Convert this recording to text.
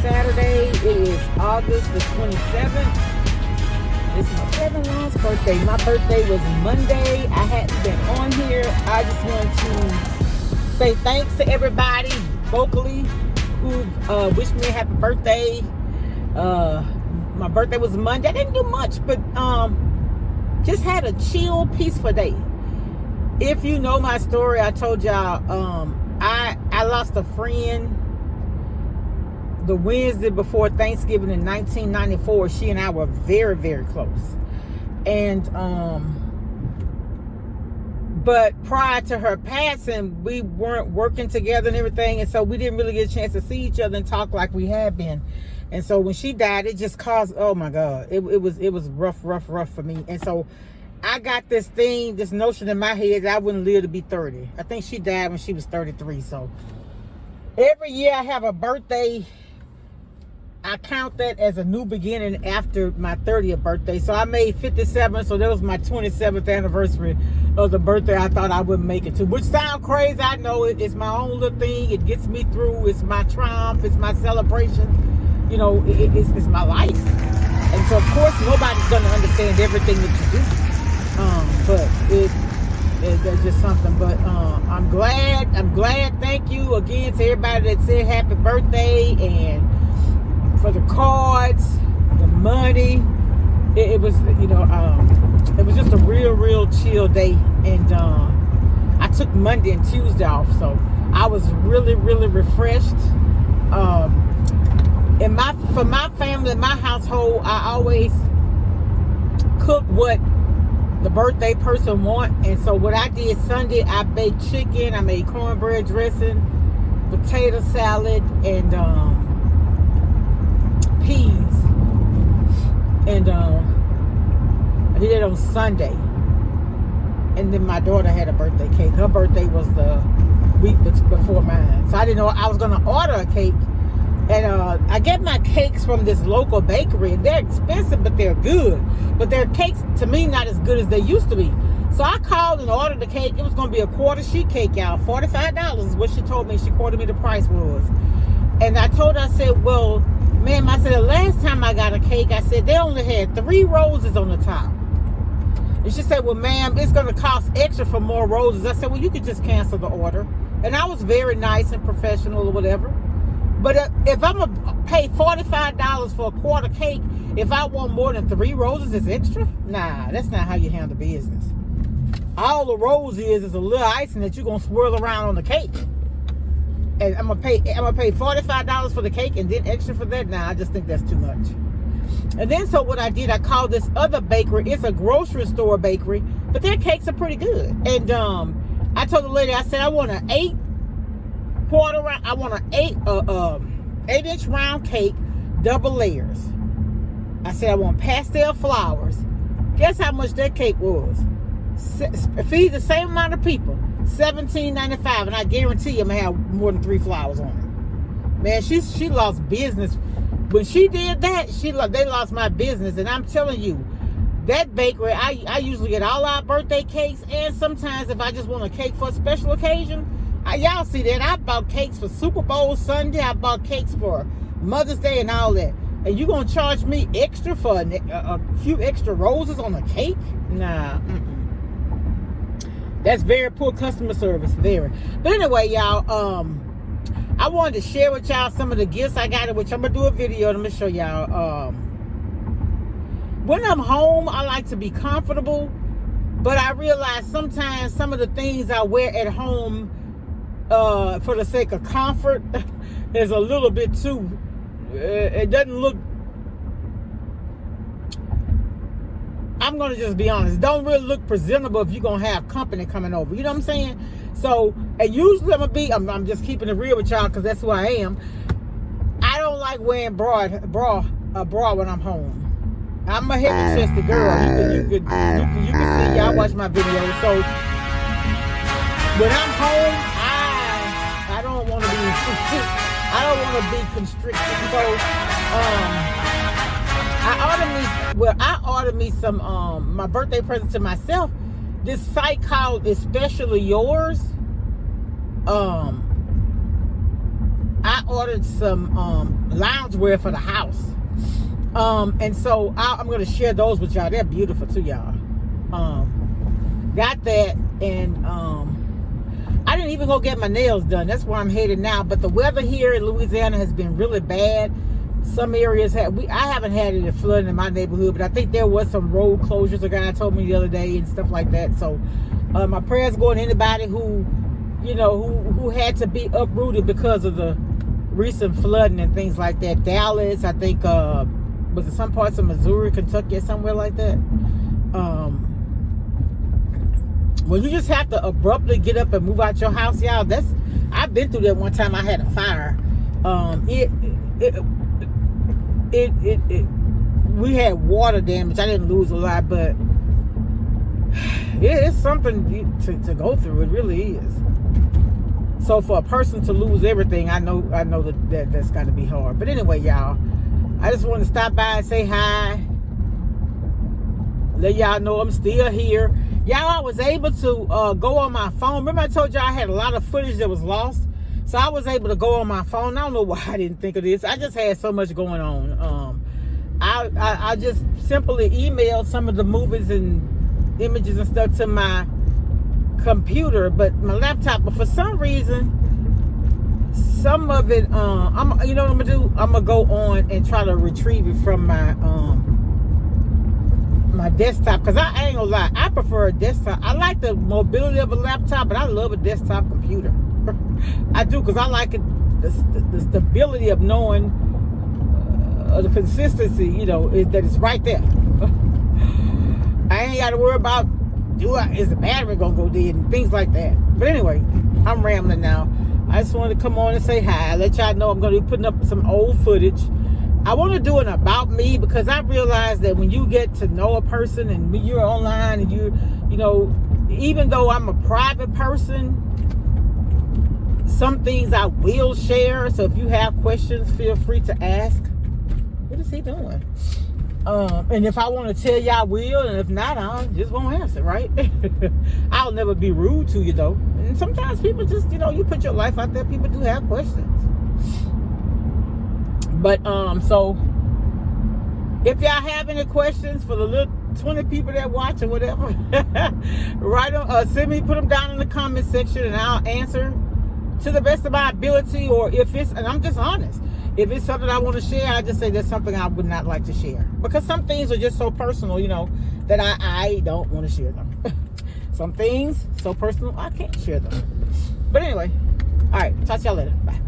Saturday. It is August the 27th. It's my brother-in-law's birthday. My birthday was Monday. I hadn't been on here. I just want to say thanks to everybody vocally who wished me a happy birthday. My birthday was Monday. I didn't do much, but just had a chill, peaceful day. If you know my story, I told y'all I lost a friend the Wednesday before Thanksgiving in 1994. She and I were very, very close. And but prior to her passing, we weren't working together and everything, and so we didn't really get a chance to see each other and talk like we had been. And so when she died, it just caused, oh my God, it was rough for me. And so I got this notion in my head that I wouldn't live to be 30. I think she died when she was 33. So every year I have a birthday, I count that as a new beginning after my 30th birthday. So I made 57, so that was my 27th anniversary of the birthday I thought I wouldn't make it to. Which sounds crazy, I know. It's my own little thing. It gets me through. It's my triumph. It's my celebration. You know, it's my life. And so, of course, nobody's going to understand everything that you do. But there's just something. But I'm glad. Thank you again to everybody that said happy birthday and for the cards, the money. It was, you know, it was just a real chill day. And I took Monday and Tuesday off, so I was really refreshed. For my family, my household, I always cook what the birthday person want. And so what I did Sunday, I baked chicken, I made cornbread dressing, potato salad, and peas. And I did it on Sunday. And then my daughter had a birthday cake. Her birthday was the week before mine, so I didn't know I was going to order a cake. And I get my cakes from this local bakery. They're expensive, but they're good. But their cakes, to me, not as good as they used to be. So I called and ordered the cake. It was going to be a quarter sheet cake, y'all. $45 is what she told me. She quoted me the price was. And I told her, I said, well, ma'am, I said, the last time I got a cake, I said, they only had 3 roses on the top. And she said, well, ma'am, it's going to cost extra for more roses. I said, well, you could just cancel the order. And I was very nice and professional or whatever. But if I'm going to pay $45 for a quarter cake, if I want more than 3 roses, it's extra? Nah, that's not how you handle business. All the rose is a little icing that you're going to swirl around on the cake. And I'm gonna pay $45 for the cake and then extra for that? Nah, I just think that's too much. And then so what I did, I called this other bakery. It's a grocery store bakery, but their cakes are pretty good. And I told the lady, I said, I want an 8-inch round cake, double layers. I said I want pastel flowers. Guess how much that cake was? Feed the same amount of people, $17.95, and I guarantee you I'm gonna have more than 3 flowers on it. Man, she lost business when she did that. They lost my business, and I'm telling you, that bakery, I usually get all our birthday cakes, and sometimes if I just want a cake for a special occasion, y'all see that I bought cakes for Super Bowl Sunday. I bought cakes for Mother's Day and all that. And you gonna charge me extra for a few extra roses on a cake? Nah. That's very poor customer service, very. But anyway, y'all, I wanted to share with y'all some of the gifts I got, which I'm gonna do a video and I'm gonna show y'all. When I'm home, I like to be comfortable, but I realize sometimes some of the things I wear at home for the sake of comfort is a little bit too, it doesn't look, I'm going to just be honest, don't really look presentable if you're going to have company coming over. You know what I'm saying? So, and usually I'm just keeping it real with y'all because that's who I am. I don't like wearing a bra when I'm home. I'm a heavy-chested girl. You can see, y'all watch my videos. So, when I'm home, I don't want to be constricted. So, I ordered me some my birthday present to myself. This site called Especially Yours. I ordered some loungewear for the house. And so I'm going to share those with y'all. They're beautiful too, y'all. Got that, and I didn't even go get my nails done. That's where I'm headed now. But the weather here in Louisiana has been really bad. Some areas I haven't had any flooding in my neighborhood, but I think there was some road closures. A guy told me the other day and stuff like that. So my prayers go to anybody who, you know, who had to be uprooted because of the recent flooding and things like that. Dallas, I think, was it some parts of Missouri, Kentucky, or somewhere like that. When you just have to abruptly get up and move out your house, y'all, I've been through that one time. I had a fire. We had water damage. I didn't lose a lot, but yeah, it's something to go through. It really is. So for a person to lose everything, I know that's got to be hard. But anyway, y'all, I just want to stop by and say hi. Let y'all know I'm still here. Y'all, I was able to go on my phone. Remember I told y'all I had a lot of footage that was lost? So I was able to go on my phone. I don't know why I didn't think of this. I just had so much going on. I just simply emailed some of the movies and images and stuff to my computer, but my laptop. But for some reason, some of it, you know what I'm gonna do? I'm gonna go on and try to retrieve it from my my desktop, because I ain't gonna lie, I prefer a desktop. I like the mobility of a laptop, but I love a desktop computer. I do, because I like it, the stability of knowing the consistency, you know, that it's right there. I ain't got to worry about is the battery gonna go dead and things like that. But anyway, I'm rambling now. I just wanted to come on and say hi, let y'all know I'm gonna be putting up some old footage. I want to do an about me, because I realize that when you get to know a person and when you're online and you know, even though I'm a private person, some things I will share. So if you have questions, feel free to ask. What is he doing? And if I want to tell you, I will. And if not, I just won't answer, right? I'll never be rude to you, though. And sometimes people just, you know, you put your life out there, people do have questions. But so if y'all have any questions for the little 20 people that watch or whatever, write them, send me, put them down in the comment section, and I'll answer to the best of my ability. Or if it's, and I'm just honest, if it's something I want to share, I just say there's something I would not like to share, because some things are just so personal, you know, that I don't want to share them. Some things so personal I can't share them. But anyway, all right, talk to y'all later. Bye.